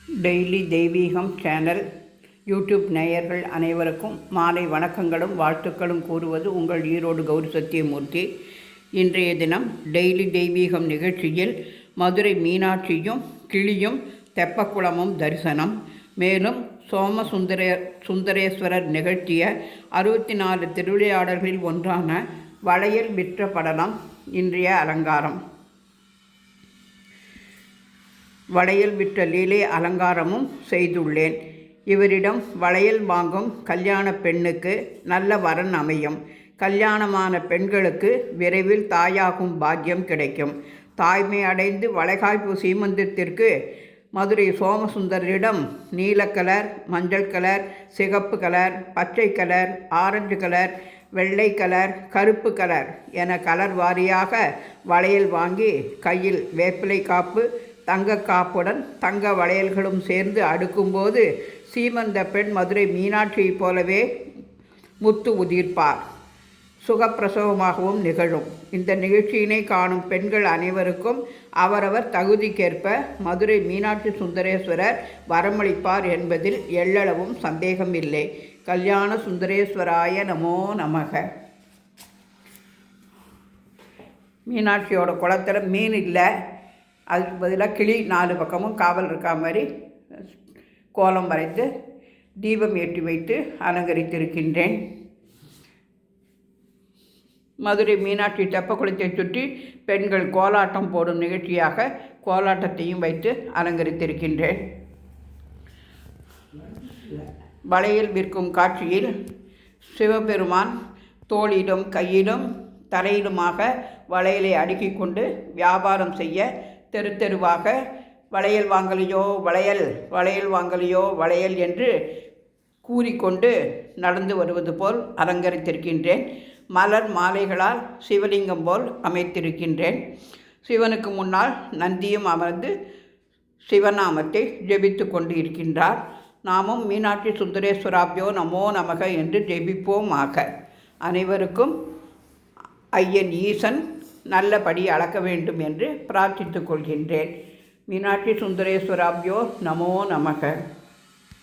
Daily தெய்வீகம் channel YouTube நேயர்கள் அனைவருக்கும் மாலை வணக்கங்களும் வாழ்த்துக்களும் கூறுவது உங்கள் ஈரோடு கௌரி சத்தியமூர்த்தி. இன்றைய தினம் டெய்லி தெய்வீகம் நிகழ்ச்சியில் மதுரை மீனாட்சியும் கிளியும் தெப்பக்குளமும் தரிசனம். மேலும் சுந்தரேஸ்வரர் நிகழ்த்திய 64 திருவிளையாடல்களில் ஒன்றான வளையல் விற்ற படலம் இன்றைய அலங்காரம். வளையல் விற்ற லீலை அலங்காரமும் செய்துள்ளேன். இவரிடம் வளையல் வாங்கும் கல்யாண பெண்ணுக்கு நல்ல வரன் அமையும். கல்யாணமான பெண்களுக்கு விரைவில் தாயாகும் பாக்கியம் கிடைக்கும். தாய்மை அடைந்து வளைகாய்ப்பு சீமந்தத்திற்கு மதுரை சோமசுந்தரிடம் நீல கலர், மஞ்சள் கலர், சிகப்பு கலர், பச்சை கலர், ஆரஞ்சு கலர், வெள்ளை கலர், கருப்பு கலர் என கலர் வாரியாக வளையல் வாங்கி கையில் வேப்பிலை காப்பு, தங்க காப்புடன் தங்க வளையல்களும் சேர்ந்து அடுக்கும்போது சீமந்த பெண் மதுரை மீனாட்சியைப் போலவே முத்து உதிர்ப்பார். சுகப்பிரசவமாகவும் நிகழும். இந்த நிகழ்ச்சியினை காணும் பெண்கள் அனைவருக்கும் அவரவர் தகுதிக்கேற்ப மதுரை மீனாட்சி சுந்தரேஸ்வரர் வரமளிப்பார் என்பதில் எள்ளளவும் சந்தேகமில்லை. கல்யாண சுந்தரேஸ்வராய நமோ நமக. மீனாட்சியோட குளத்தில் மீன் இல்லை, அதுக்கு பதிலாக கிளி 4 பக்கமும் காவல் இருக்கா மாதிரி கோலம் வரைந்து தீபம் ஏற்றி வைத்து அலங்கரித்திருக்கின்றேன். மதுரை மீனாட்சி தெப்பக்குளத்தை சுற்றி பெண்கள் கோலாட்டம் போடும் நிகழ்ச்சியாக கோலாட்டத்தையும் வைத்து அலங்கரித்திருக்கின்றேன். வளையல் விற்கும் காட்சியில் சிவபெருமான் தோளிலும் கையிலும் தலையிலுமாக வளையலை அடுக்கி கொண்டு வியாபாரம் செய்ய தெரு தெருவாக வளையல் வாங்கலையோ வளையல், வளையல் வாங்கலையோ வளையல் என்று கூறிக்கொண்டு நடந்து வருவது போல் அலங்கரித்திருக்கின்றேன். மலர் மாலைகளால் சிவலிங்கம் போல் அமைத்திருக்கின்றேன். சிவனுக்கு முன்னால் நந்தியும் அமர்ந்து சிவநாமத்தை ஜெபித்து கொண்டு இருக்கின்றார். நாமும் மீனாட்சி சுந்தரேஸ்வராப்யோ நமோ நமக என்று ஜெபிப்போமாக. அனைவருக்கும் ஐயன் ஈசன் நல்லபடி அளக்க வேண்டும் என்று பிரார்த்தித்துக் கொள்கின்றேன். மீனாட்சி சுந்தரேஸ்வராப்யோ நமோ நமக.